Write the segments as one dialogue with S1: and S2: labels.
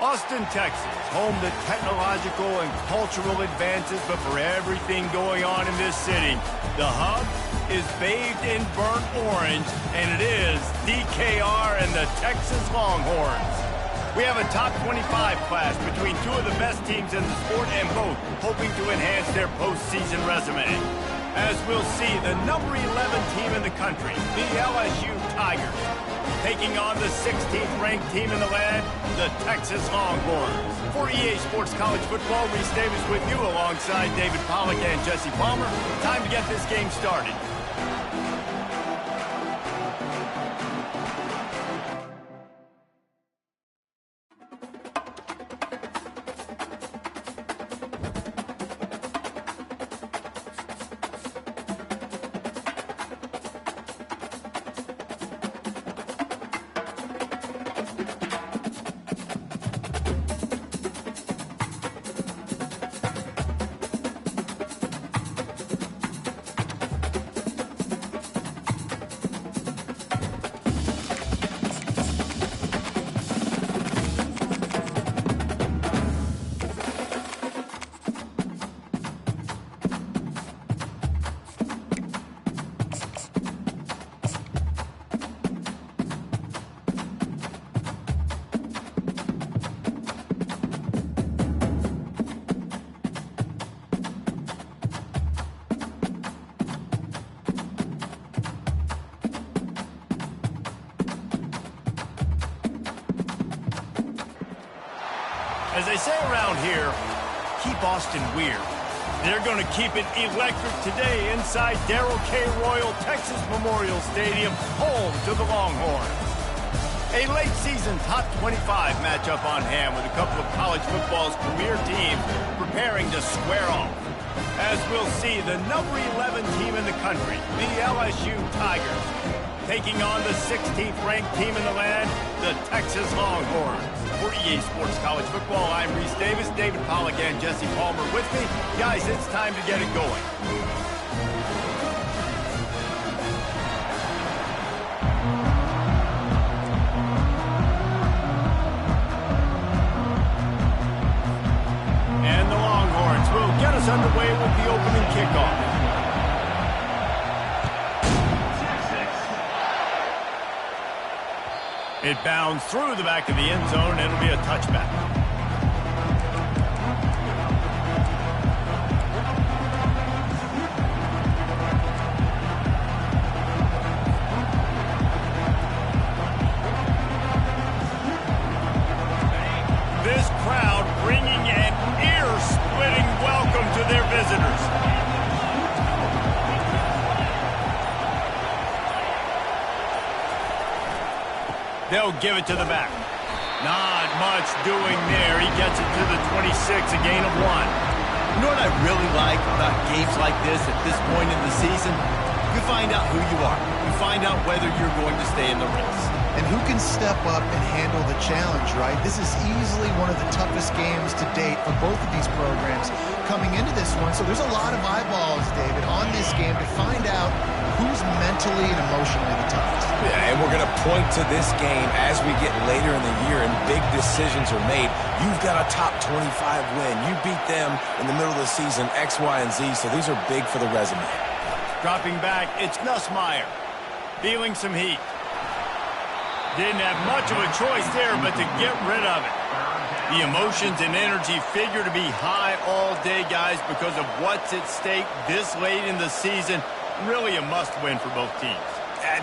S1: Austin, Texas, home to technological and cultural advances, but for everything going on in this city, the hub is bathed in burnt orange, and it is DKR and the Texas Longhorns. We have a top 25 class between two of the best teams in the sport, and both hoping to enhance their postseason resume. As we'll see, the number 11 team in the country, the LSU Tigers, taking on the 16th ranked team in the land, the Texas Longhorns. For EA Sports College Football, Reese Davis with you alongside David Pollack and Jesse Palmer. Time to get this game started. As they say around here, keep Austin weird. They're going to keep it electric today inside Darrell K. Royal Texas Memorial Stadium, home to the Longhorns. A late-season top 25 matchup on hand with a couple of college football's premier teams preparing to square off. As we'll see, the number 11 team in the country, the LSU Tigers, taking on the 16th ranked team in the land, the Texas Longhorns. For EA Sports College Football, I'm Reese Davis, David Pollack, and Jesse Palmer with me. Guys, it's time to get it going. And the Longhorns will get us underway with the opening kickoff. It bounds through the back of the end zone, and it'll be a touchback. This crowd bringing an ear-splitting welcome to their visitors. They'll give it to the back. Not much doing there. He gets it to the 26, a gain of 1.
S2: You know what I really like about games like this at this point in the season? You find out who you are. You find out whether you're going to stay in the race.
S3: And who can step up and handle the challenge, right? This is easily one of the toughest games to date for both of these programs coming into this one. So there's a lot of eyeballs, David, on this game to find out who's mentally and emotionally the toughest.
S4: Yeah, and we're going to point to this game as we get later in the year and big decisions are made. You've got a top 25 win. You beat them in the middle of the season, X, Y, and Z, so these are big for the resume.
S1: Dropping back, it's Nussmeier. Feeling some heat. Didn't have much of a choice there, but to get rid of it. The emotions and energy figure to be high all day, guys, because of what's at stake this late in the season. Really a must-win for both teams.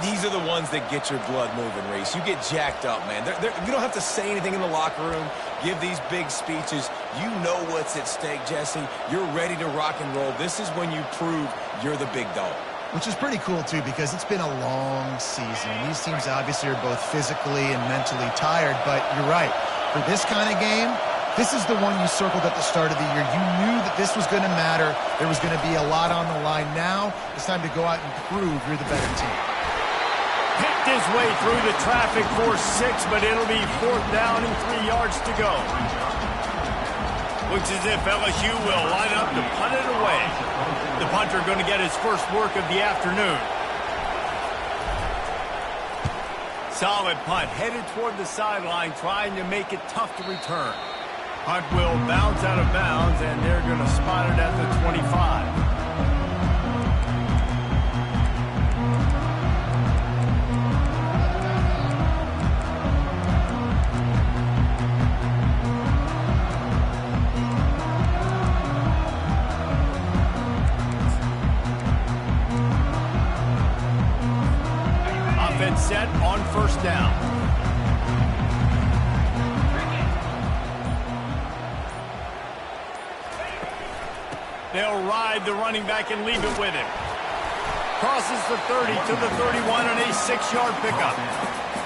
S4: These are the ones that get your blood moving, Reese. You get jacked up, man. You don't have to say anything in the locker room, give these big speeches. You know what's at stake, Jesse. You're ready to rock and roll. This is when you prove you're the big dog.
S3: Which is pretty cool, too, because it's been a long season. These teams obviously are both physically and mentally tired, but you're right. For this kind of game, this is the one you circled at the start of the year. You knew that this was going to matter. There was going to be a lot on the line. Now it's time to go out and prove you're the better team.
S1: Picked his way through the traffic for 6, but it'll be 4th down and 3 yards to go. Looks as if LSU will line up to punt it away. The punter going to get his first work of the afternoon. Solid punt, headed toward the sideline, trying to make it tough to return. Punt will bounce out of bounds, and they're going to spot it at the 25. Set on first down. They'll ride the running back and leave it with him. Crosses the 30 to the 31 on a 6-yard pickup.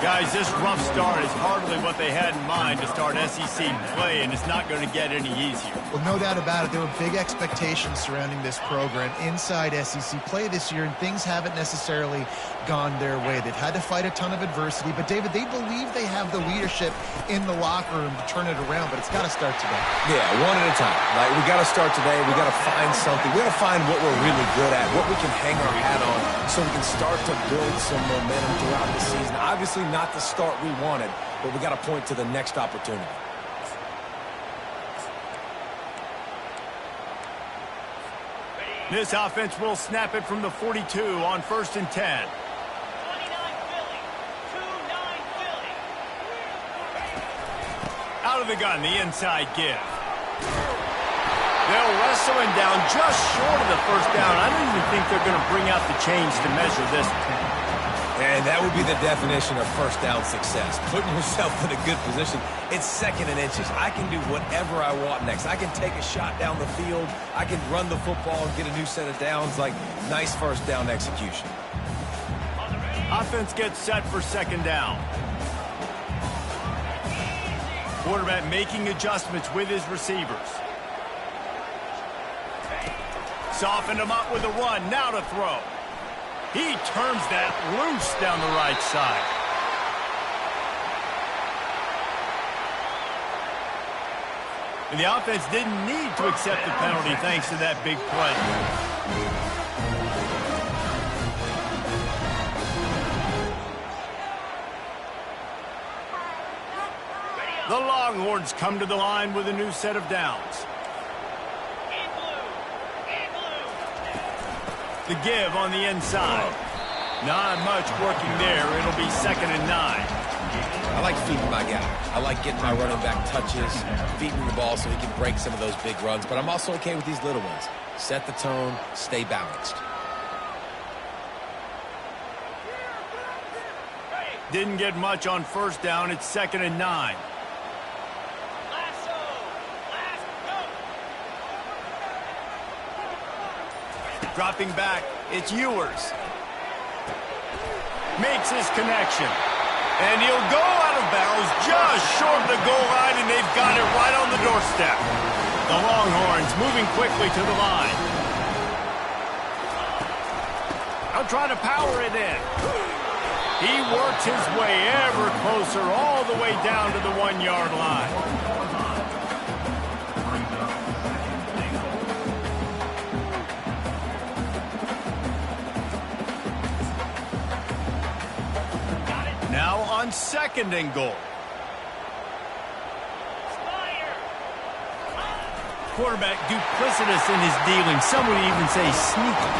S1: Guys, this rough start is hardly what they had in mind to start SEC play, and it's not going to get any easier.
S3: Well, no doubt about it. There were big expectations surrounding this program inside SEC play this year, and things haven't necessarily gone their way. They've had to fight a ton of adversity, but, David, they believe they have the leadership in the locker room to turn it around, but it's got to start today.
S4: Yeah, one at a time. Like, we got to start today. We got to find something. We got to find what we're really good at, what we can hang our hat on, so we can start to build some momentum throughout the season. Obviously, not the start we wanted, but we got to point to the next opportunity.
S1: This offense will snap it from the 42 on 1st and 10. Out of the gun, the inside give. They'll wrestle him down just short of the first down. I don't even think they're going to bring out the chains to measure this.
S4: And that would be the definition of first down success. Putting yourself in a good position. It's 2nd and inches. I can do whatever I want next. I can take a shot down the field. I can run the football and get a new set of downs. Like, nice first down execution.
S1: Offense gets set for 2nd down. Quarterback making adjustments with his receivers. Softened him up with a run. Now to throw. He turns that loose down the right side. And the offense didn't need to accept the penalty thanks to that big play. The Longhorns come to the line with a new set of downs. The give on the inside. Not much working there. It'll be 2nd and 9.
S4: I like feeding my guy. I like getting my running back touches, feeding the ball so he can break some of those big runs. But I'm also okay with these little ones. Set the tone, stay balanced.
S1: Didn't get much on 1st down. It's 2nd and 9. Dropping back, it's Ewers. Makes his connection. And he'll go out of bounds just short of the goal line, and they've got it right on the doorstep. The Longhorns moving quickly to the line. I'll try to power it in. He works his way ever closer all the way down to the 1-yard line. Now on 2nd and goal. Quarterback duplicitous in his dealing. Some would even say sneaky.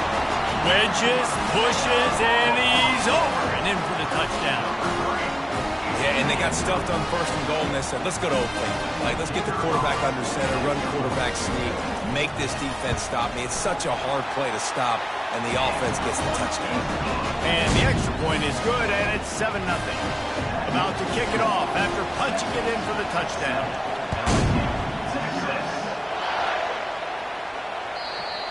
S1: Wedges, pushes, and he's over and in for the touchdown.
S4: Yeah, and they got stuffed on 1st and goal, and they said, let's go to Oakland. Like, let's get the quarterback under center, run quarterback sneak, make this defense stop me. It's such a hard play to stop, and the offense gets the touchdown.
S1: And the extra point is good, and it's 7-0. About to kick it off after punching it in for the touchdown.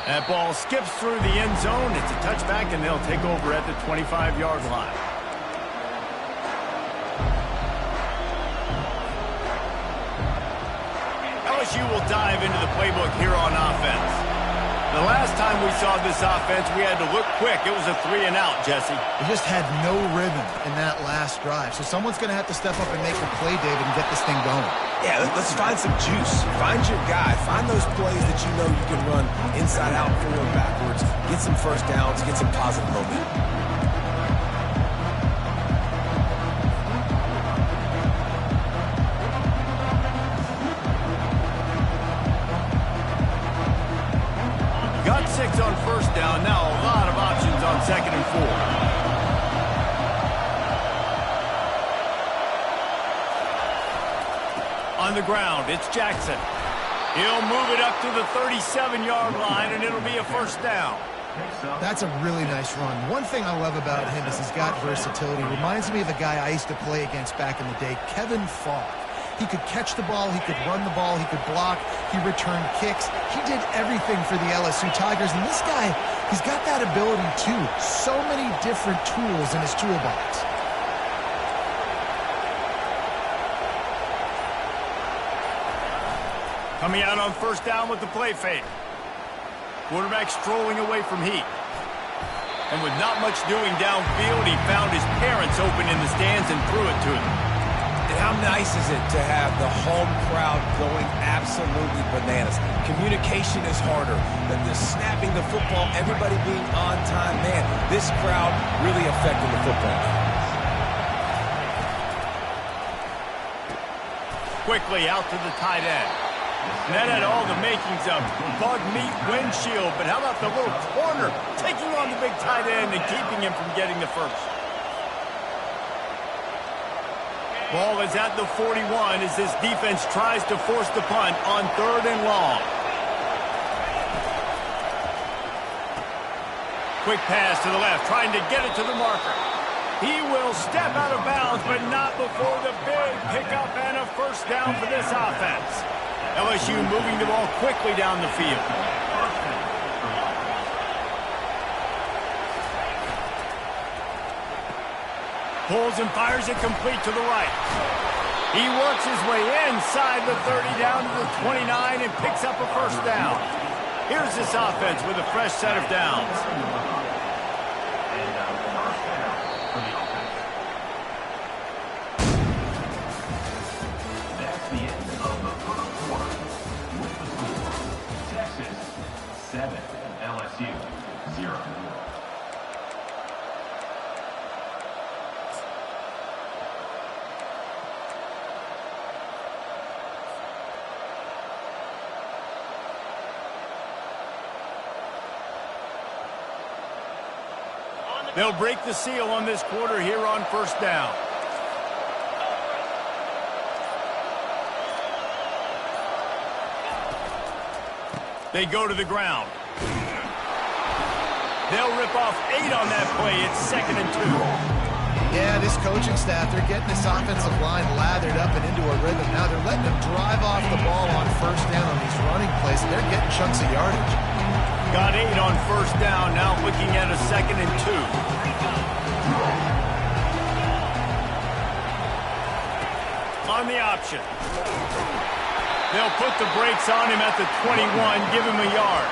S1: That ball skips through the end zone. It's a touchback, and they'll take over at the 25-yard line. LSU will dive into the playbook here on offense. The last time we saw this offense, we had to look quick. It was a 3-and-out, Jesse.
S3: They just had no rhythm in that last drive. So someone's going to have to step up and make a play, David, and get this thing going.
S4: Yeah, let's find some juice. Find your guy. Find those plays that you know you can run inside out, forward, backwards. Get some first downs. Get some positive momentum.
S1: 6 on first down. Now a lot of options on 2nd and 4. On the ground, it's Jackson. He'll move it up to the 37-yard line, and it'll be a first down.
S3: That's a really nice run. One thing I love about him is he's got versatility. Reminds me of a guy I used to play against back in the day, Kevin Falk. He could catch the ball, he could run the ball, he could block, he returned kicks. He did everything for the LSU Tigers, and this guy, he's got that ability too. So many different tools in his toolbox.
S1: Coming out on first down with the play fake. Quarterback strolling away from heat. And with not much doing downfield, he found his parents open in the stands and threw it to him.
S4: And how nice is it to have the home crowd going absolutely bananas? Communication is harder. The snapping the football, everybody being on time. Man, this crowd really affected the football.
S1: Quickly out to the tight end. And that had all the makings of bug meat windshield, but how about the little corner taking on the big tight end and keeping him from getting the first? Ball is at the 41 as this defense tries to force the punt on 3rd and long. Quick pass to the left, trying to get it to the marker. He will step out of bounds, but not before the big pickup and a first down for this offense. LSU moving the ball quickly down the field. Pulls and fires it complete to the right. He works his way inside the 30 down to the 29 and picks up a first down. Here's this offense with a fresh set of downs. They'll break the seal on this quarter here on first down. They go to the ground. They'll rip off 8 on that play. It's 2nd and 2.
S3: Yeah, this coaching staff, they're getting this offensive line lathered up and into a rhythm. Now they're letting them drive off the ball on first down on these running plays, and they're getting chunks of yardage.
S1: Got 8 on first down, now looking at a 2nd and 2. On the option. They'll put the brakes on him at the 21, give him a yard.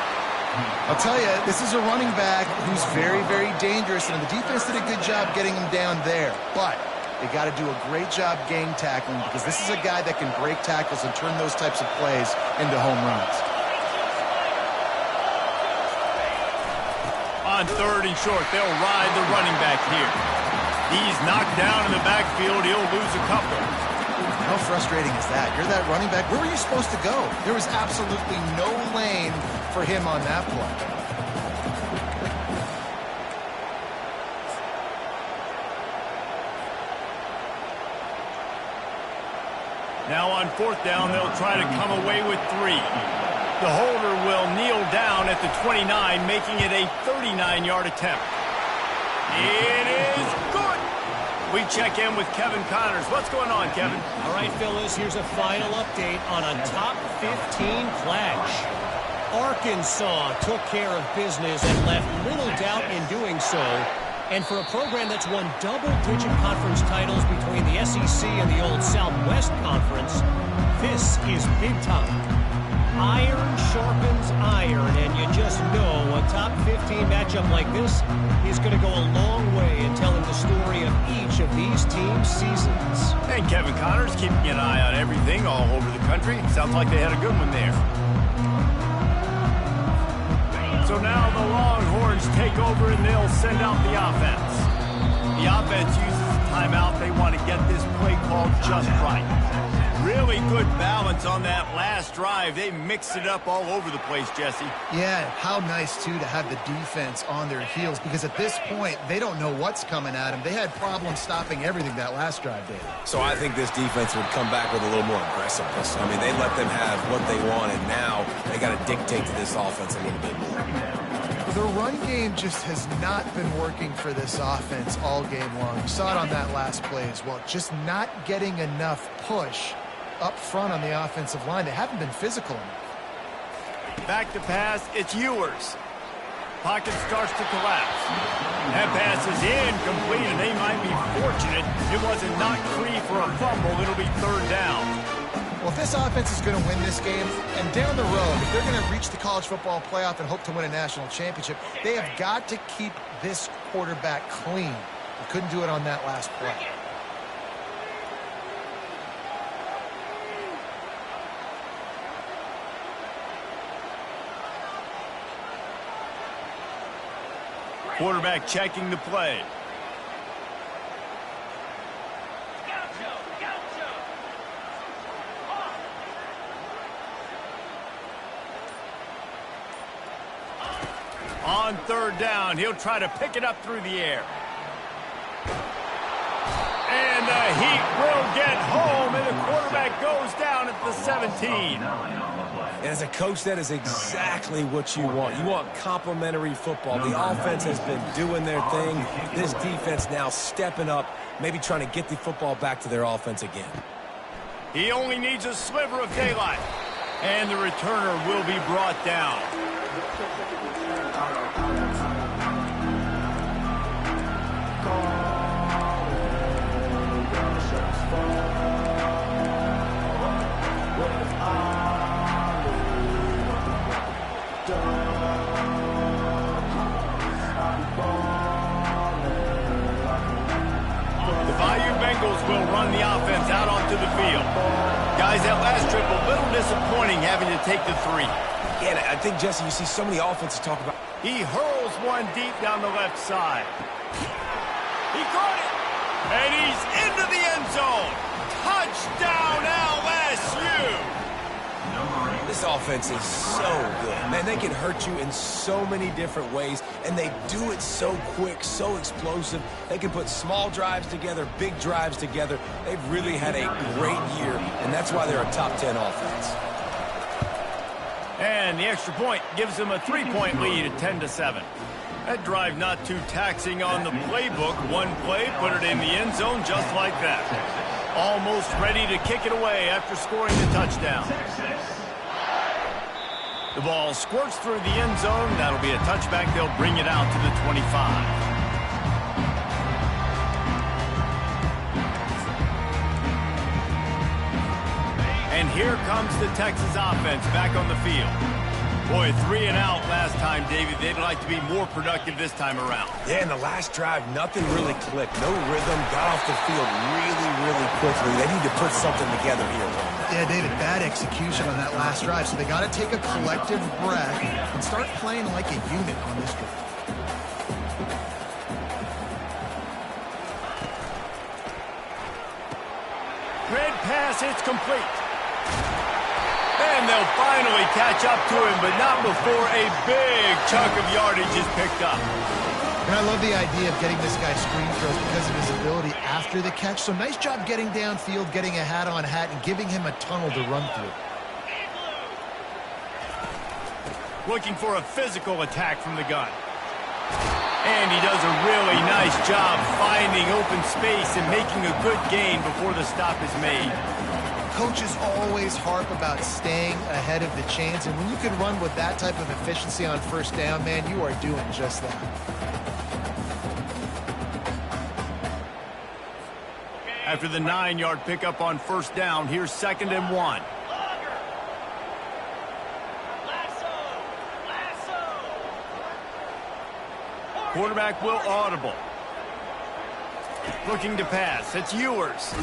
S3: I'll tell you, this is a running back who's very, very dangerous, and the defense did a good job getting him down there. But they got to do a great job game tackling, because this is a guy that can break tackles and turn those types of plays into home runs.
S1: On 3rd and short, they'll ride the running back here. He's knocked down in the backfield. He'll lose a couple.
S3: How frustrating is that? You're that running back. Where were you supposed to go? There was absolutely no lane for him on that play.
S1: Now on 4th down, they'll try to come away with 3. The holder will kneel down at the 29, making it a 39-yard attempt. It is good. We check in with Kevin Connors. What's going on, Kevin?
S5: All right, Phyllis, here's a final update on a top 15 clash. Arkansas took care of business and left little doubt in doing so. And for a program that's won double-digit conference titles between the SEC and the old Southwest Conference, this is big time. Iron sharpens iron, and you just know a top 15 matchup like this is going to go a long way in telling the story of each of these teams' seasons.
S1: And Kevin Connors keeping an eye on everything all over the country. Sounds like they had a good one there. So now the Longhorns take over and they'll send out the offense. The offense uses the timeout. They want to get this play called just right. Really good balance on that last drive. They mixed it up all over the place, Jesse.
S3: Yeah, how nice, too, to have the defense on their heels, because at this point, they don't know what's coming at them. They had problems stopping everything that last drive, David.
S4: So I think this defense would come back with a little more aggressiveness. I mean, they let them have what they want, and now they got to dictate to this offense a little bit more.
S3: The run game just has not been working for this offense all game long. You saw it on that last play as well. Just not getting enough push up front on the offensive line. They haven't been physical enough.
S1: Back to pass, it's Ewers. Pocket starts to collapse. That pass is incomplete, and they might be fortunate it wasn't knocked free for a fumble. It'll be third down.
S3: Well, if this offense is going to win this game, and down the road, if they're going to reach the college football playoff and hope to win a national championship, they have got to keep this quarterback clean. They couldn't do it on that last play.
S1: Quarterback checking the play. On third down, he'll try to pick it up through the air. And the Heat will get home, and the quarterback goes down at the 17.
S4: And as a coach, that is exactly what you want. You want complementary football. The offense has been doing their thing. This defense now stepping up, maybe trying to get the football back to their offense again.
S1: He only needs a sliver of daylight. And the returner will be brought down. Will run the offense out onto the field. Guys, that last trip a little disappointing having to take the 3.
S4: Yeah, I think, Jesse, you see so many offenses talk about...
S1: He hurls one deep down the left side. He caught it, and he's into the end zone. Touchdown, LSU!
S4: This offense is so good. Man, they can hurt you in so many different ways, and they do it so quick, so explosive. They can put small drives together, big drives together. They've really had a great year, and that's why they're a top 10 offense.
S1: And the extra point gives them a 3-point lead at 10-7. That drive not too taxing on the playbook. One play, put it in the end zone just like that. Almost ready to kick it away after scoring the touchdown. The ball squirts through the end zone. That'll be a touchback. They'll bring it out to the 25. And here comes the Texas offense back on the field. Boy, 3 and out last time, David. They'd like to be more productive this time around.
S4: Yeah, in the last drive, nothing really clicked. No rhythm. Got off the field really, really quickly. They need to put something together here.
S3: Yeah, David, bad execution on that last drive. So they got to take a collective breath and start playing like a unit on this drive.
S1: Red pass, it's complete. And they'll finally catch up to him, but not before a big chunk of yardage is picked up.
S3: And I love the idea of getting this guy screen throws because of his ability after the catch. So nice job getting downfield, getting a hat-on-hat, and giving him a tunnel to run through.
S1: Looking for a physical attack from the gun. And he does a really nice job finding open space and making a good gain before the stop is made.
S3: Coaches always harp about staying ahead of the chains, and when you can run with that type of efficiency on first down, man, you are doing just that.
S1: After the 9-yard pickup on first down, here's 2nd and 1. Quarterback will audible. Looking to pass. It's Ewers.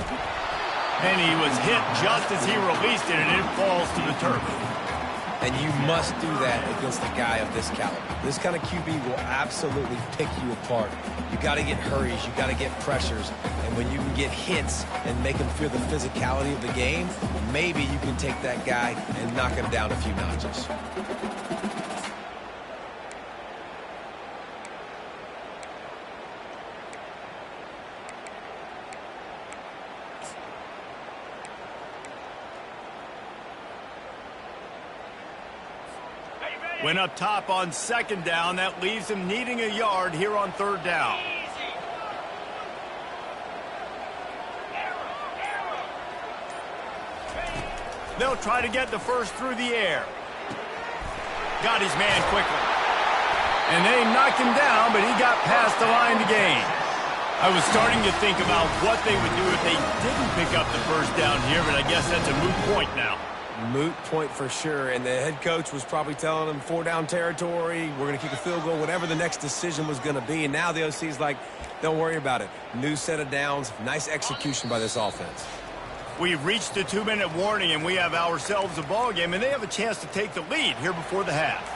S1: And he was hit just as he released it, and it falls to the turf.
S4: and you must do that against a guy of this caliber. This kind of QB will absolutely pick you apart. You got to get hurries, you got to get pressures, and when you can get hits and make him feel the physicality of the game, maybe you can take that guy and knock him down a few notches.
S1: Went up top on second down. That leaves him needing a yard here on third down. They'll try to get the first through the air. Got his man quickly. And they knocked him down, but he got past the line to gain. I was starting to think about what they would do if they didn't pick up the first down here, but I guess that's a moot point now.
S4: Moot point for sure, and the head coach was probably telling them 4-down territory, we're going to kick a field goal, whatever the next decision was going to be, and now the OC's like, don't worry about it. New set of downs, nice execution by this offense.
S1: We've reached the 2-minute warning, and we have ourselves a ball game, and they have a chance to take the lead here before the half.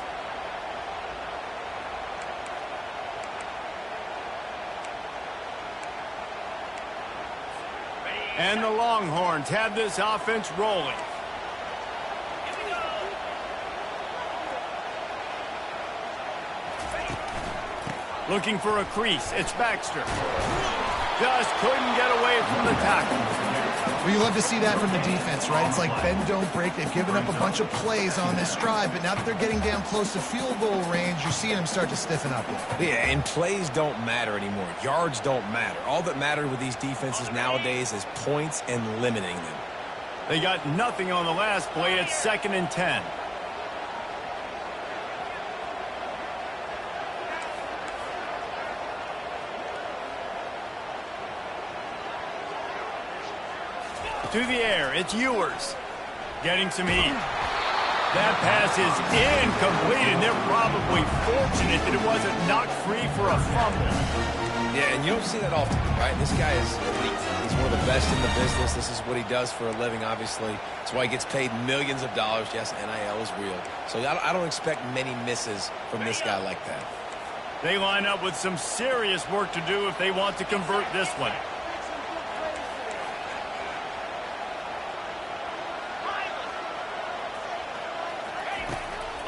S1: And the Longhorns have this offense rolling. Looking for a crease. It's Baxter. Just couldn't get away from the tackle.
S3: Well, you love to see that from the defense, right? It's like bend, don't break. They've given up a bunch of plays on this drive, but now that they're getting down close to field goal range, you're seeing them start to stiffen up.
S4: Yeah, and plays don't matter anymore. Yards don't matter. All that matters with these defenses nowadays is points and limiting them.
S1: They got nothing on the last play. It's 2nd and 10. To the air, it's Ewers. Getting some heat. That pass is incomplete, and they're probably fortunate that it wasn't knocked free for a fumble.
S4: Yeah, and you don't see that often, right? This guy is elite. He's one of the best in the business. This is what he does for a living, obviously. That's why he gets paid millions of dollars. Yes, NIL is real. So I don't expect many misses from this guy like that.
S1: They line up with some serious work to do if they want to convert this one.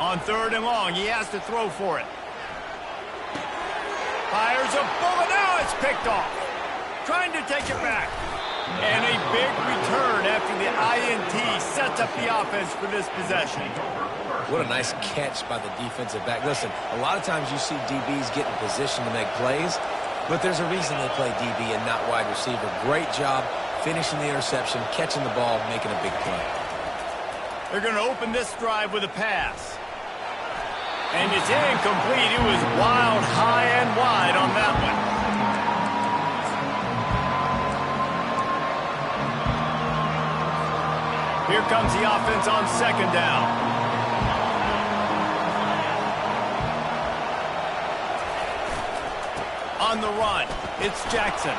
S1: On 3rd and long, he has to throw for it. Fires a bullet. Now it's picked off. Trying to take it back. And a big return after the INT sets up the offense for this possession.
S4: What a nice catch by the defensive back. Listen, a lot of times you see DBs get in position to make plays, but there's a reason they play DB and not wide receiver. Great job finishing the interception, catching the ball, making a big play.
S1: They're going to open this drive with a pass. And it's incomplete. It was wild, high, and wide on that one. Here comes the offense on 2nd down. On the run, it's Jackson.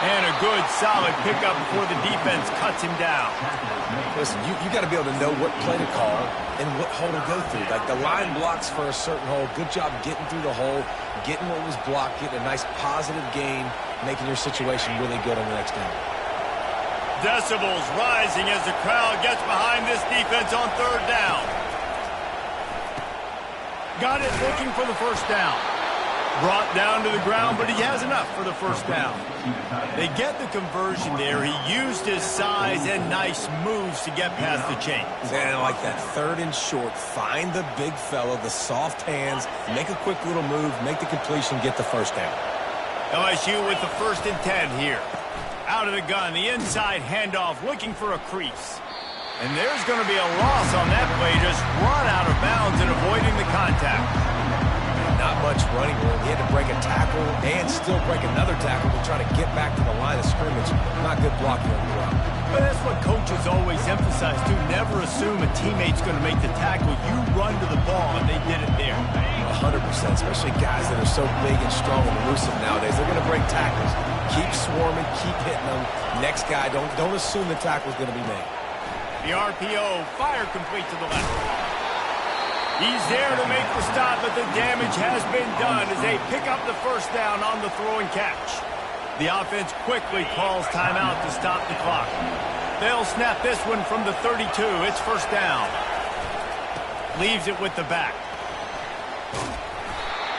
S1: And a good, solid pickup before the defense cuts him down.
S4: Listen, you got to be able to know what play to call and what hole to go through. Like the line blocks for a certain hole. Good job getting through the hole, getting what was blocked, getting a nice positive gain, making your situation really good on the next down.
S1: Decibels rising as the crowd gets behind this defense on 3rd down. Got it looking for the first down. Brought down to the ground, but he has enough for the first down. They get the conversion there. He used his size and nice moves to get past the chains.
S4: And like that 3rd and short, find the big fella, the soft hands, make a quick little move, make the completion, get the first down.
S1: LSU with the 1st and 10 here. Out of the gun, the inside handoff, looking for a crease. And there's going to be a loss on that play, just run out of bounds and avoiding the contact.
S4: Not much running room. He had to break a tackle and still break another tackle to try to get back to the line of scrimmage. Not good blocking on the route.
S1: But that's what coaches always emphasize, too. Never assume a teammate's going to make the tackle. You run to the ball, and they did it there.
S4: 100%, especially guys that are so big and strong and elusive nowadays. They're going to break tackles. Keep swarming, keep hitting them. Next guy, don't assume the tackle's going to be made.
S1: The RPO, fire complete to the left. He's there to make the stop, but the damage has been done as they pick up the first down on the throw and catch. The offense quickly calls timeout to stop the clock. They'll snap this one from the 32. It's first down. Leaves it with the back.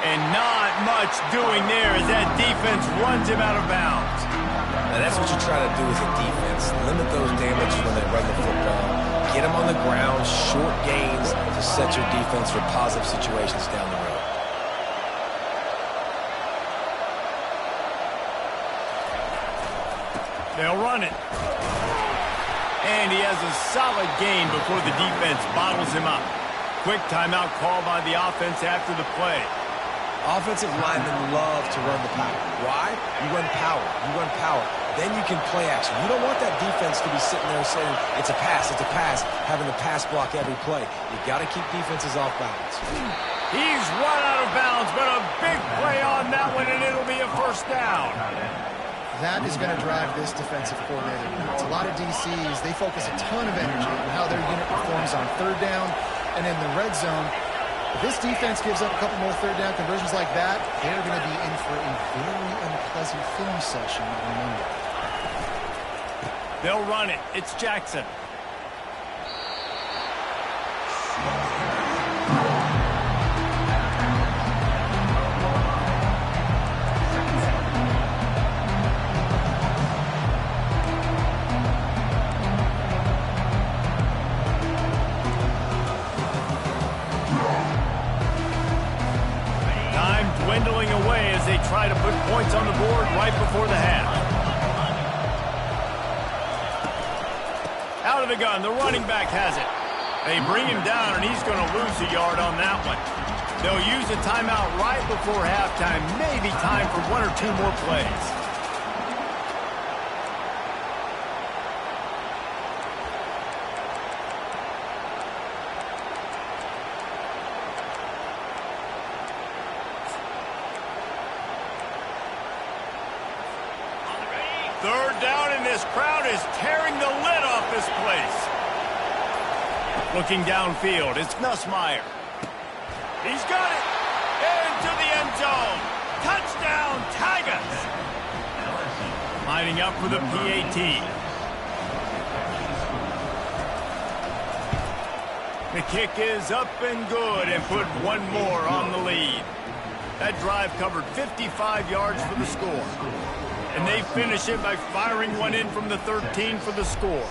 S1: And not much doing there as that defense runs him out of bounds.
S4: Now that's what you try to do as a defense. Limit those damage when they run the football. Get them on the ground, short gains to set your defense for positive situations down the road.
S1: They'll run it. And he has a solid gain before the defense bottles him up. Quick timeout call by the offense after the play.
S4: Offensive linemen love to run the power. Why? You run power. You run power. Then you can play action. You don't want that defense to be sitting there saying, it's a pass, having to pass block every play. You got to keep defenses off balance.
S1: He's run out of bounds, but a big play on that one, and it'll be a first down.
S3: That is going to drive this defensive coordinator nuts. A lot of DCs, they focus a ton of energy on how their unit performs on third down and in the red zone. If this defense gives up a couple more third down conversions like that, they're going to be in for a very unpleasant film session on Monday.
S1: They'll run it. It's Jackson. Dwindling away as they try to put points on the board right before the half. Out of the gun, the running back has it. They bring him down, and he's going to lose a yard on that one. They'll use a timeout right before halftime, maybe time for one or two more plays. Third down, and this crowd is tearing the lid off this place. Looking downfield, it's Nussmeier. He's got it. Into the end zone. Touchdown, Tigers. Lining up for the PAT. The kick is up and good and put one more on the lead. That drive covered 55 yards for the score. And they finish it by firing one in from the 13 for the score.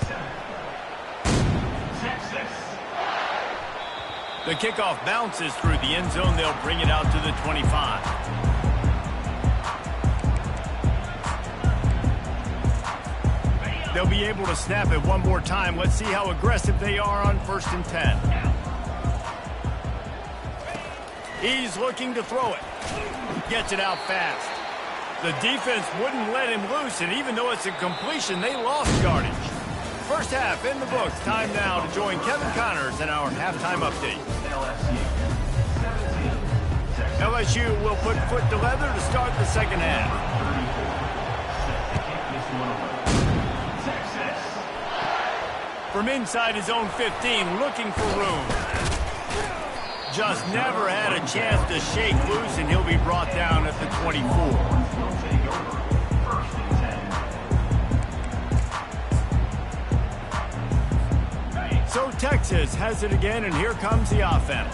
S1: The kickoff bounces through the end zone. They'll bring it out to the 25. They'll be able to snap it one more time. Let's see how aggressive they are on 1st and 10. He's looking to throw it. Gets it out fast. The defense wouldn't let him loose, and even though it's a completion, they lost yardage. First half in the books. Time now to join Kevin Connors in our halftime update. LSU will put foot to leather to start the second half. From inside his own 15, looking for room. Just never had a chance to shake loose, and he'll be brought down at the 24. So Texas has it again, and here comes the offense.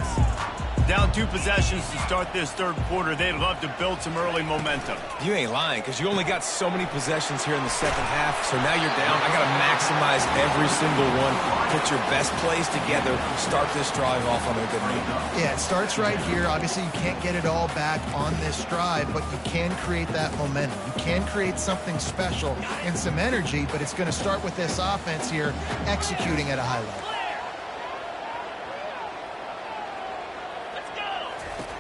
S1: Down 2 possessions to start this third quarter. They'd love to build some early momentum.
S4: You ain't lying, because you only got so many possessions here in the second half, so now you're down. I got to maximize every single one. Put your best plays together. Start this drive off on a good note.
S3: Yeah, it starts right here. Obviously, you can't get it all back on this drive, but you can create that momentum. You can create something special and some energy, but it's going to start with this offense here executing at a high level.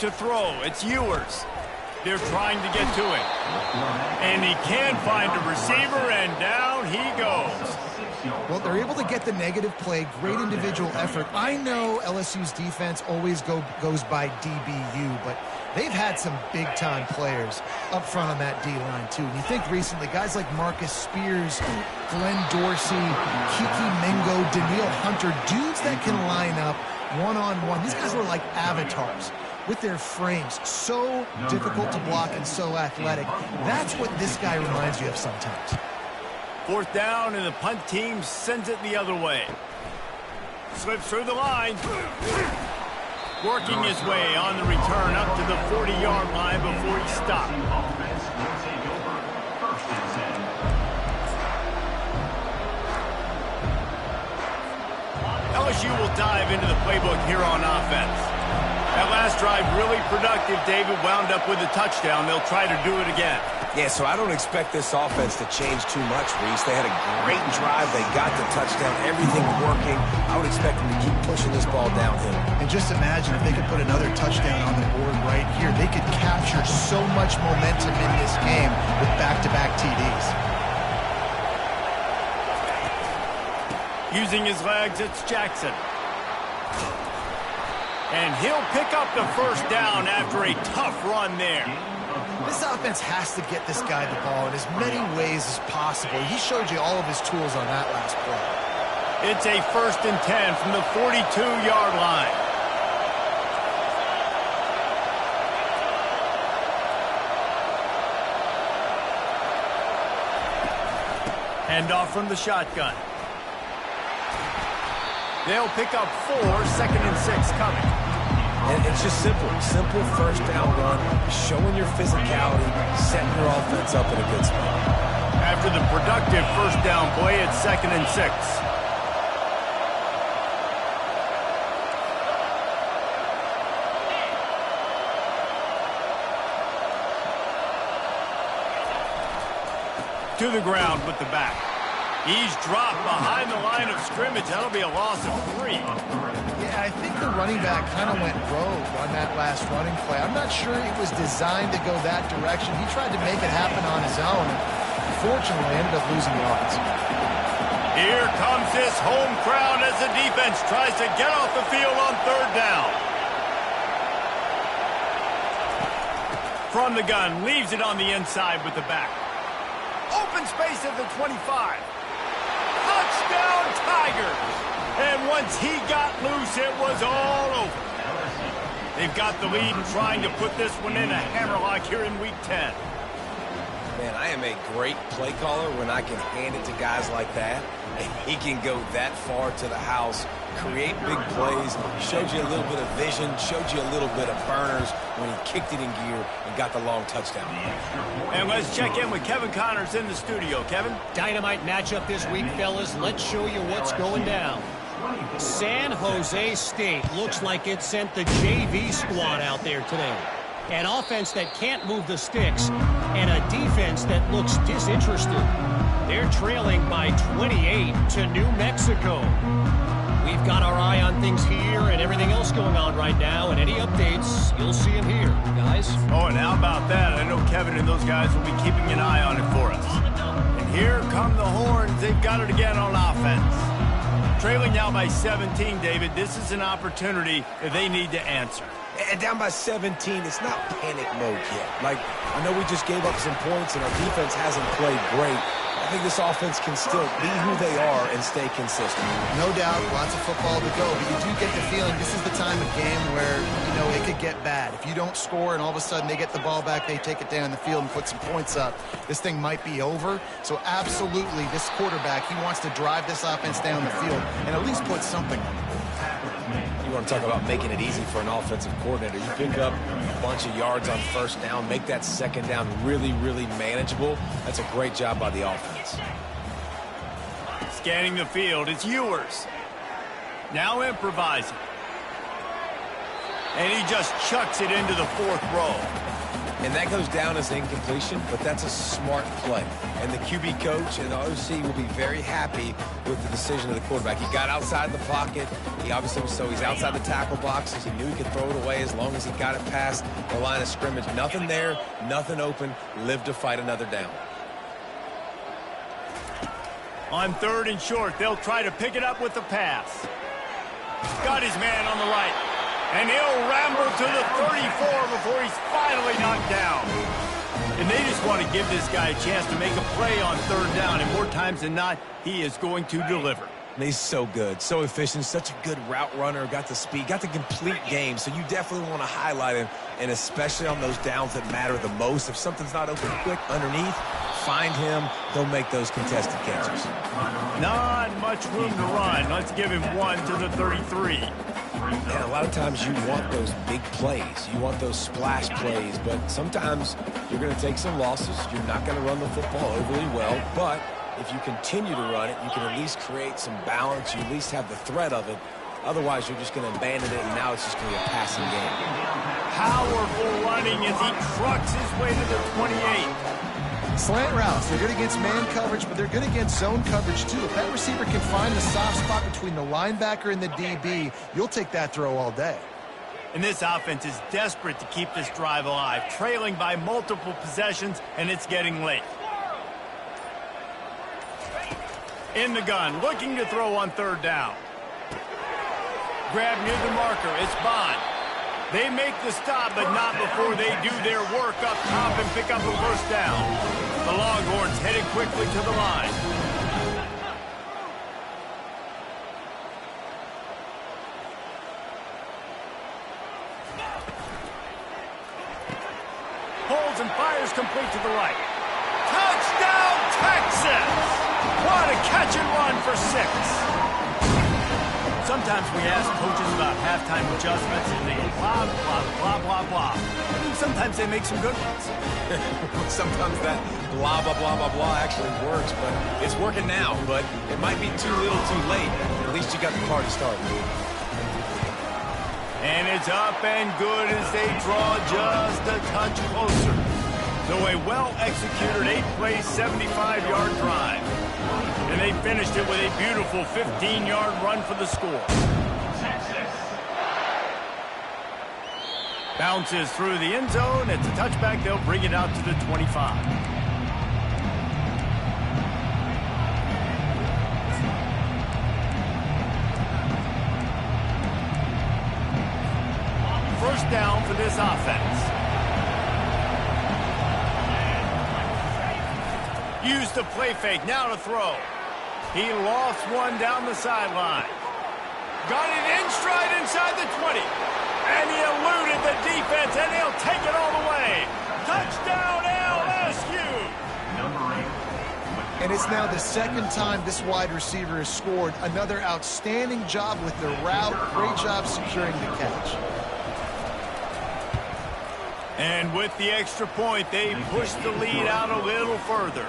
S1: To throw, it's Ewers. They're trying to get to him. And he can find a receiver, and down he goes.
S3: Well, they're able to get the negative play, great individual effort. I know LSU's defense always goes by DBU, but they've had some big-time players up front on that D-line, too. And you think recently, guys like Marcus Spears, Glenn Dorsey, Kiki Mingo, Daniil Hunter, dudes that can line up one-on-one. These guys were like avatars with their frames. So difficult to block and so athletic. That's what this guy reminds you of sometimes.
S1: 4th down, and the punt team sends it the other way. Slips through the line. Working his way on the return up to the 40-yard line before he stopped. LSU will dive into the playbook here on offense. That last drive really productive. David wound up with a touchdown. They'll try to do it again.
S4: Yeah, so I don't expect this offense to change too much, Reese. They had a great drive. They got the touchdown. Everything working. I would expect them to keep pushing this ball downhill.
S3: And just imagine if they could put another touchdown on the board right here. They could capture so much momentum in this game with back-to-back TDs.
S1: Using his legs, it's Jackson. And he'll pick up the first down after a tough run there.
S3: This offense has to get this guy the ball in as many ways as possible. He showed you all of his tools on that last play.
S1: It's a 1st and 10 from the 42-yard line. Handoff from the shotgun. They'll pick up 4, 2nd and 6 coming.
S4: And it's just simple. Simple first down run, showing your physicality, setting your offense up in a good spot.
S1: After the productive first down play, it's 2nd and 6. To the ground with the back. He's dropped behind the line of scrimmage. That'll be a loss of 3.
S3: Yeah, I think the running back kind of went rogue on that last running play. I'm not sure it was designed to go that direction. He tried to make it happen on his own, and fortunately ended up losing yards.
S1: Here comes this home crowd as the defense tries to get off the field on 3rd down. From the gun, leaves it on the inside with the back. Open space at the 25. Touchdown, Tigers! And once he got loose, it was all over. They've got the lead and trying to put this one in a hammerlock here in Week 10.
S4: Man, I am a great play caller when I can hand it to guys like that. And he can go that far to the house, create big plays, showed you a little bit of vision, showed you a little bit of burners when he kicked it in gear and got the long touchdown.
S1: And let's check in with Kevin Connors in the studio. Kevin?
S5: Dynamite matchup this week, fellas. Let's show you what's going down. San Jose State looks like it sent the JV squad out there today. An offense that can't move the sticks, and a defense that looks disinterested. They're trailing by 28 to New Mexico. We've got our eye on things here and everything else going on right now, and any updates, you'll see them here, guys.
S1: Oh, and how about that? I know Kevin and those guys will be keeping an eye on it for us. And here come the horns. They've got it again on offense. Trailing now by 17, David. This is an opportunity that they need to answer.
S4: And down by 17, it's not panic mode yet. Like, I know we just gave up some points and our defense hasn't played great. I think this offense can still be who they are and stay consistent.
S3: No doubt, lots of football to go, but you do get the feeling this is the time of game where, you know, it could get bad. If you don't score and all of a sudden they get the ball back, they take it down the field and put some points up, this thing might be over. So absolutely, this quarterback, he wants to drive this offense down the field and at least put something on the board.
S4: You want to talk about making it easy for an offensive coordinator. You pick up a bunch of yards on first down, make that second down really, really manageable. That's a great job by the offense.
S1: Scanning the field, it's Ewers. Now improvising. And he just chucks it into the 4th row.
S4: And that goes down as incompletion, but that's a smart play. And the QB coach and the OC will be very happy with the decision of the quarterback. He got outside the pocket. He obviously was he's outside the tackle boxes. He knew he could throw it away as long as he got it past the line of scrimmage. Nothing there, nothing open. Live to fight another down.
S1: On 3rd and short, they'll try to pick it up with the pass. Got his man on the right. And he'll ramble to the 34 before he's finally knocked down. And they just want to give this guy a chance to make a play on 3rd down. And more times than not, he is going to deliver.
S4: And he's so good, so efficient, such a good route runner, got the speed, got the complete game. So you definitely want to highlight him, and especially on those downs that matter the most. If something's not open quick underneath, find him. He'll make those contested catches.
S1: Not much room to run. Let's give him 1 to the 33.
S4: And a lot of times you want those big plays. You want those splash plays, but sometimes you're going to take some losses. You're not going to run the football overly well, but if you continue to run it, you can at least create some balance. You at least have the threat of it. Otherwise, you're just going to abandon it, and now it's just going to be a passing game.
S1: Powerful running as he trucks his way to the 28.
S3: Slant routes, they're good against man coverage, but they're good against zone coverage too. If that receiver can find the soft spot between the linebacker and the DB, you'll take that throw all day.
S1: And this offense is desperate to keep this drive alive, trailing by multiple possessions, and it's getting late. In the gun, looking to throw on 3rd down. Grab near the marker, it's Bond. They make the stop, but not before they do their work up top and pick up a 1st down. The Longhorns headed quickly to the line. Holds and fires complete to the right. Touchdown, Texas! What a catch and run for 6. Sometimes we ask coaches about halftime adjustments and they go blah, blah, blah, blah, blah. And sometimes they make some good ones.
S4: Sometimes that blah, blah, blah, blah, blah actually works, but it's working now. But it might be too little too late. At least you got the party started.
S1: And it's up and good as they draw just a touch closer. So a well-executed 8-play, 75-yard drive. And they finished it with a beautiful 15-yard run for the score. Bounces through the end zone. It's a touchback. They'll bring it out to the 25. First down for this offense. Use the play fake, now to throw. He lost one down the sideline. Got it in stride inside the 20. And he eluded the defense, and he'll take it all the way. Touchdown, LSU!
S3: And it's now the 2nd time this wide receiver has scored. Another outstanding job with the route. Great job securing the catch.
S1: And with the extra point, they push the lead out a little further.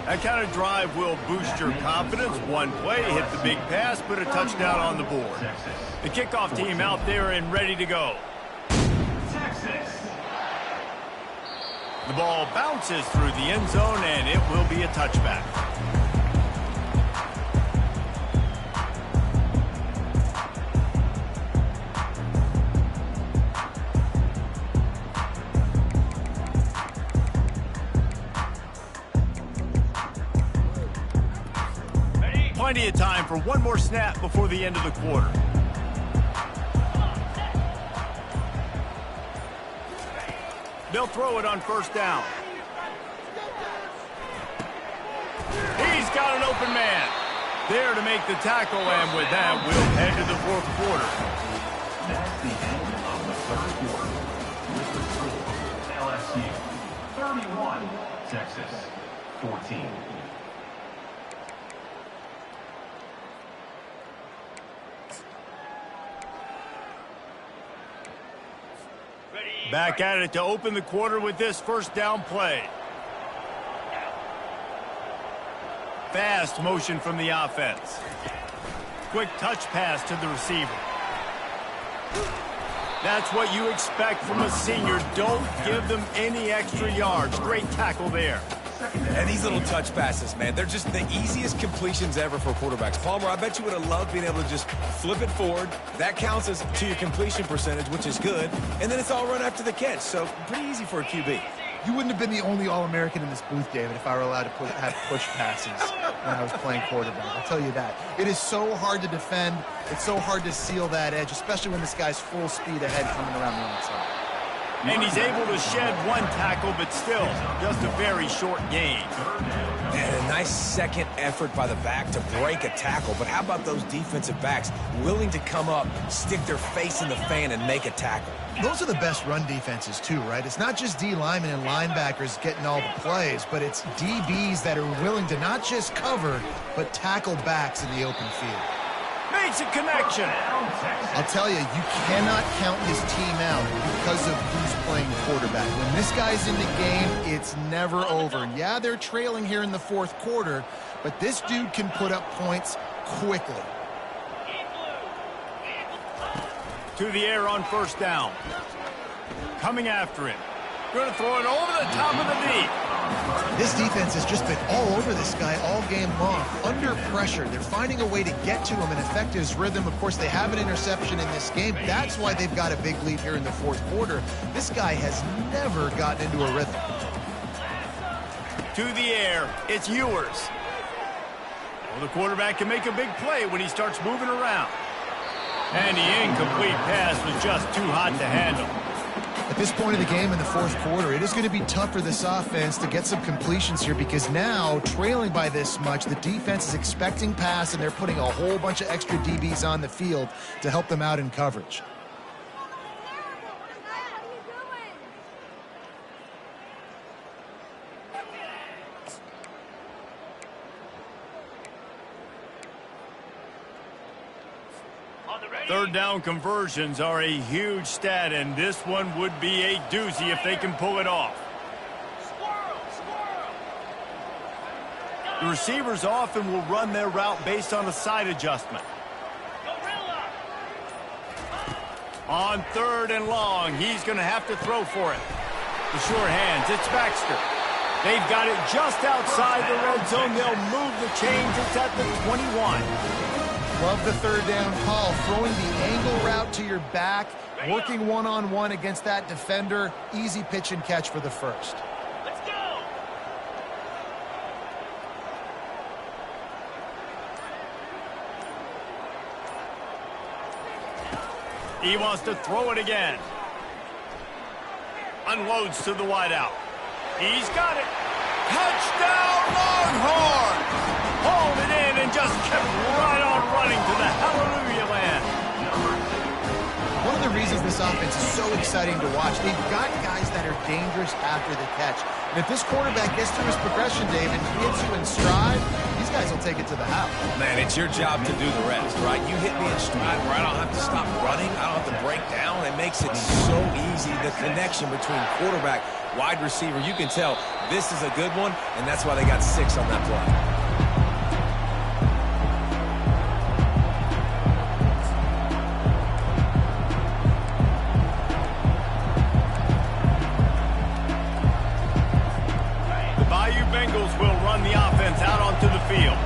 S1: That kind of drive will boost your confidence. One play, hit the big pass, put a touchdown on the board. The kickoff team out there and ready to go. The ball bounces through the end zone, and it will be a touchback. Plenty of time for one more snap before the end of the quarter. They'll throw it on 1st down. He's got an open man. There to make the tackle, and with that, we'll head to the 4th quarter.
S6: That's the end of the 1st quarter. With the score, LSU 31, Texas 14.
S1: Back at it to open the quarter with this 1st down play. Fast motion from the offense. Quick touch pass to the receiver. That's what you expect from a senior. Don't give them any extra yards. Great tackle there.
S4: And these little touch passes, man, they're just the easiest completions ever for quarterbacks. Palmer, I bet you would have loved being able to just flip it forward. That counts as to your completion percentage, which is good. And then it's all run after the catch, so pretty easy for a QB.
S3: You wouldn't have been the only All-American in this booth, David, if I were allowed to have push passes when I was playing quarterback. I'll tell you that. It is so hard to defend. It's so hard to seal that edge, especially when this guy's full speed ahead coming around the outside.
S1: And he's able to shed one tackle, but still, just a very short gain.
S4: And a nice second effort by the back to break a tackle. But how about those defensive backs willing to come up, stick their face in the fan, and make a tackle?
S3: Those are the best run defenses too, right? It's not just D linemen and linebackers getting all the plays, but it's DBs that are willing to not just cover, but tackle backs in the open field.
S1: Makes a connection.
S3: I'll tell you, you cannot count this team out because of who's playing quarterback. When this guy's in the game, it's never over. Yeah, they're trailing here in the fourth quarter, but this dude can put up points quickly.
S1: To the air on first down. Coming after him. Going to throw it over the top of the knee.
S3: This defense has just been all over this guy all game long. Under pressure, they're finding a way to get to him and affect his rhythm. Of course, they have an interception in this game. That's why they've got a big lead here in the fourth quarter. This guy has never gotten into a rhythm.
S1: To the air, it's Ewers. Well, the quarterback can make a big play when he starts moving around. And the incomplete pass was just too hot to handle.
S3: At this point of the game in the fourth quarter, it is going to be tough for this offense to get some completions here because now, trailing by this much, the defense is expecting pass and they're putting a whole bunch of extra DBs on the field to help them out in coverage.
S1: Third down conversions are a huge stat, and this one would be a doozy if they can pull it off. The receivers often will run their route based on a side adjustment. On third and long, he's going to have to throw for it. The sure hands, it's Baxter. They've got it just outside the red zone. They'll move the chains. It's at the 21.
S3: Love the third down call, throwing the angle route to your back, working one-on-one against that defender. Easy pitch and catch for the first.
S1: Let's go. He wants to throw it again. Unloads to the wideout. He's got it. Touchdown, Longhorns! Hauled it in and just kept right on running to the hallelujah land.
S3: One of the reasons this offense is so exciting to watch, they've got guys that are dangerous after the catch. And if this quarterback gets through his progression, David, hits you in stride, these guys will take it to the house.
S4: Man, it's your job to do the rest, right? You hit me in stride where I don't have to stop running. I don't have to break down. It makes it so easy. The connection between quarterback, wide receiver, you can tell this is a good one, and that's why they got 6 on that play.
S1: Will run the offense out onto the field.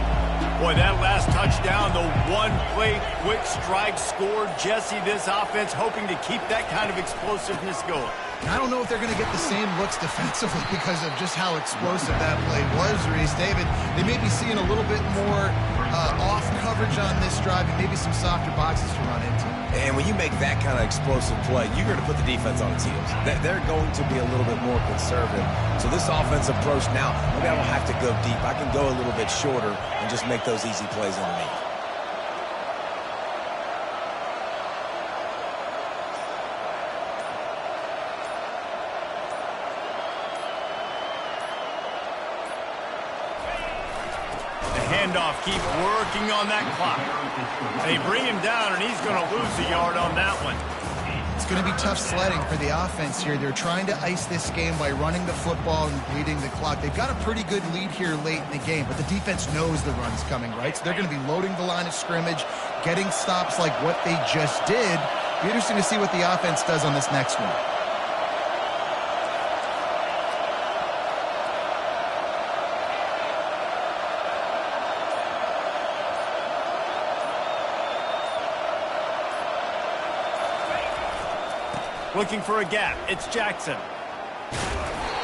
S1: Boy, that last touchdown, the one-play quick strike scored. Jesse, this offense hoping to keep that kind of explosiveness going.
S3: I don't know if they're going to get the same looks defensively because of just how explosive that play was, Reese. David, they may be seeing a little bit more off coverage on this drive and maybe some softer boxes to run into.
S4: And when you make that kind of explosive play, you're going to put the defense on its heels. They're going to be a little bit more conservative. So this offensive approach now, maybe I don't have to go deep. I can go a little bit shorter and just make those easy plays underneath.
S1: Handoff, keep working on that clock. They bring him down, and he's going to lose a yard on that one.
S3: It's going to be tough sledding for the offense here. They're trying to ice this game by running the football and bleeding the clock. They've got a pretty good lead here late in the game, but the defense knows the run's coming, right? So they're going to be loading the line of scrimmage, getting stops like what they just did. Be interesting to see what the offense does on this next one.
S1: Looking for a gap. It's Jackson.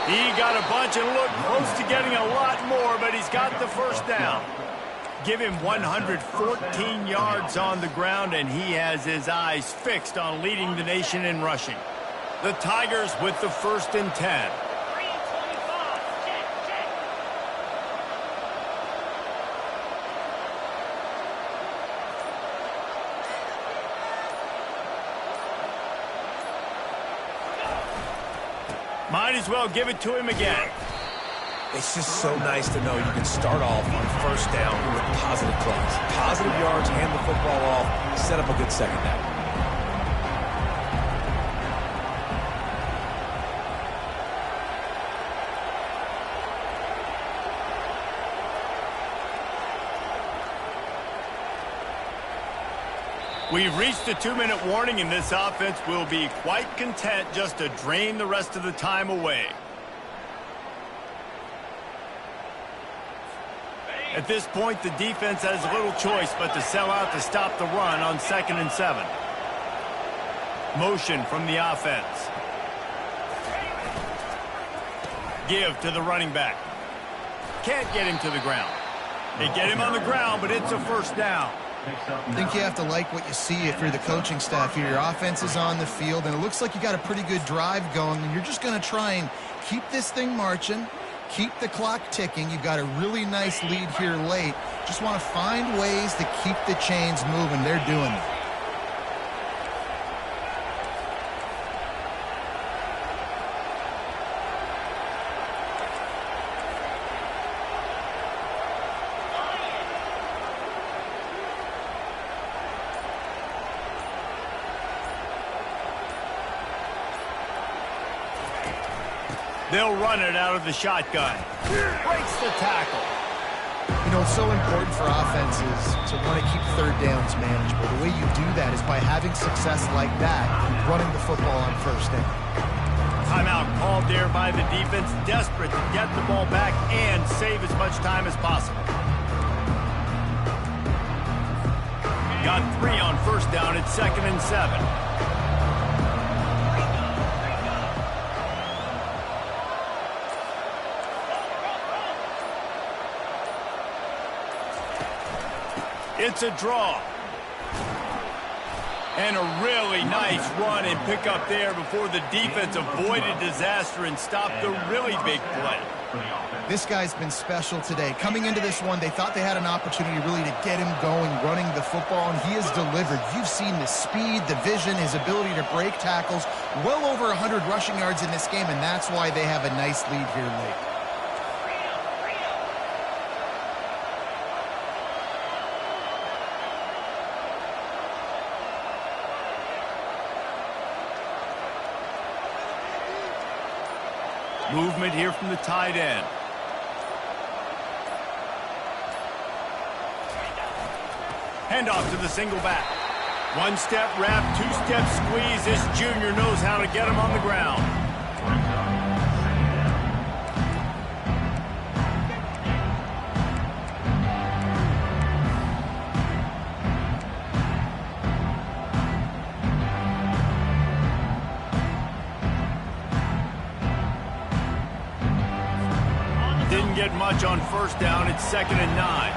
S1: He got a bunch and looked close to getting a lot more, but he's got the first down. Give him 114 yards on the ground, and he has his eyes fixed on leading the nation in rushing. The Tigers with the 1st and 10. Might as well give it to him again.
S4: It's just so nice to know you can start off on 1st down with positive plays. Positive yards, hand the football off, set up a good 2nd down.
S1: We've reached the 2-minute warning, and this offense will be quite content just to drain the rest of the time away. At this point, the defense has little choice but to sell out to stop the run on 2nd and 7. Motion from the offense. Give to the running back. Can't get him to the ground. They get him on the ground, but it's a 1st down.
S3: I think you have to like what you see if you're the coaching staff here. Your offense is on the field, and it looks like you got a pretty good drive going, and you're just going to try and keep this thing marching, keep the clock ticking. You've got a really nice lead here late. Just want to find ways to keep the chains moving. They're doing it.
S1: They'll run it out of the shotgun. Breaks the tackle.
S3: You know, it's so important for offenses to want to keep 3rd downs manageable. The way you do that is by having success like that, running the football on 1st down.
S1: Timeout called there by the defense, desperate to get the ball back and save as much time as possible. Got 3 on 1st down at 2nd and 7. It's a draw. And a really nice run and pick up there before the defense avoided disaster and stopped the really big play.
S3: This guy's been special today. Coming into this one, they thought they had an opportunity really to get him going, running the football, and he has delivered. You've seen the speed, the vision, his ability to break tackles. Well over 100 rushing yards in this game, and that's why they have a nice lead here late.
S1: Movement here from the tight end. Handoff to the single back. 1-step wrap, 2-step squeeze. This junior knows how to get him on the ground. Didn't get much on 1st down. It's 2nd and 9.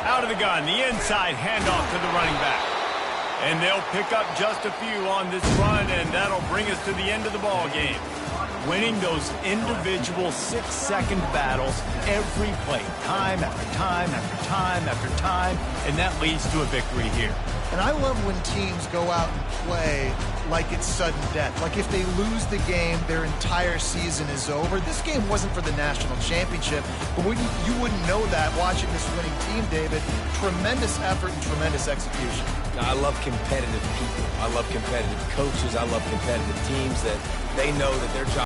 S1: Out of the gun, the inside handoff to the running back. And they'll pick up just a few on this run, and that'll bring us to the end of the ball game. Winning those individual 6-second battles every play, time after time after time after time, and that leads to a victory here.
S3: And I love when teams go out and play like it's sudden death. Like if they lose the game, their entire season is over. This game wasn't for the national championship, but you wouldn't know that watching this winning team, David. Tremendous effort and tremendous execution.
S4: I love competitive people. I love competitive coaches. I love competitive teams that they know that their job